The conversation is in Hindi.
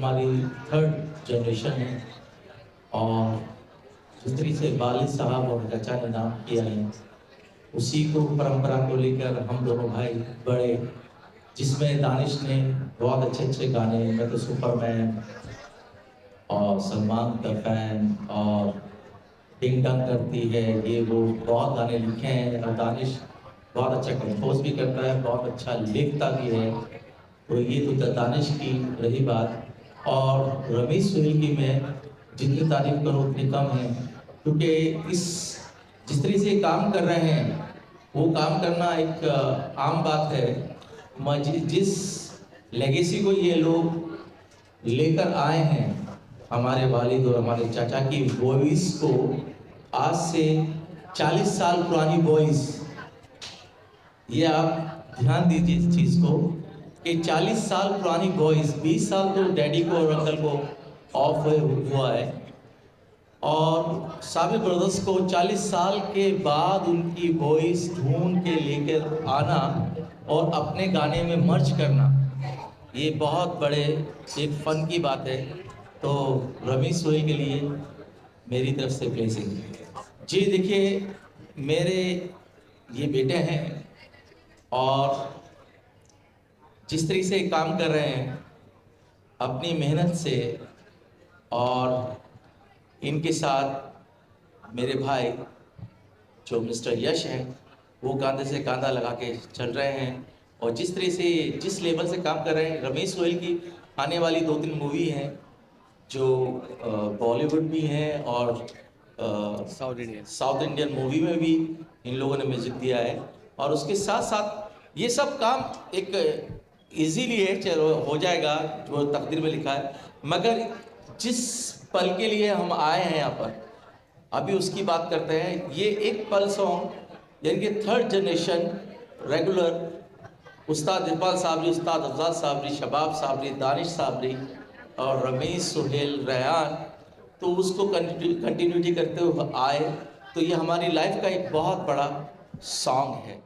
हमारी थर्ड जनरेशन है और जिस तरीके से वालिद साहब और चाचा ने नाम किया है उसी को परंपरा को लेकर हम दोनों भाई बड़े, जिसमें दानिश ने बहुत अच्छे अच्छे गाने, मैं तो सुपरमैन और सलमान का फैन और डिंग डंग करती है, ये वो बहुत गाने लिखे हैं। और दानिश बहुत अच्छा कंपोज भी करता है, बहुत अच्छा लिखता भी है। तो ये तो दानिश की रही बात। और रमेश सुहेल की मैं जितनी तारीफ करूँ उतनी कम है, क्योंकि इस जिस तरीके से काम कर रहे हैं वो काम करना एक आम बात है। जिस लेगेसी को ये लोग लेकर आए हैं, हमारे वालिद और हमारे चाचा की वॉइस को, आज से 40 साल पुरानी वॉइस, ये आप ध्यान दीजिए इस चीज़ को कि 40 साल पुरानी वॉइस, 20 साल तो डैडी को और अंकल को ऑफ हुआ है, और साबिर ब्रदर्स को 40 साल के बाद उनकी वॉइस ढूंढ के लेकर आना और अपने गाने में मर्ज करना, ये बहुत बड़े एक फ़न की बात है। तो रमेश सुहेल के लिए मेरी तरफ से ब्लेसिंग जी। देखिए, मेरे ये बेटे हैं और जिस तरीके से काम कर रहे हैं अपनी मेहनत से, और इनके साथ मेरे भाई जो मिस्टर यश हैं वो कांधे से कांधा लगा के चल रहे हैं। और जिस तरह से जिस लेवल से काम कर रहे हैं, रमेश सुहेल की आने वाली 2-3 मूवी हैं जो बॉलीवुड भी हैं और साउथ इंडियन मूवी में भी इन लोगों ने म्यूजिक दिया है। और उसके साथ साथ ये सब काम एक इजीली है, चलो हो जाएगा जो तकदीर में लिखा है, मगर जिस पल के लिए हम आए हैं यहाँ पर अभी उसकी बात करते हैं। ये एक पल सॉन्ग यानी कि थर्ड जनरेशन रेगुलर, उस्ताद इकबाल साबरी, उस्ताद अफजाल साबरी, शबाब साबरी, दानिश साबरी और रमेश सुहेल, रेहान, तो उसको कंटिन्यूटी करते हुए आए। तो ये हमारी लाइफ का एक बहुत बड़ा सॉन्ग है।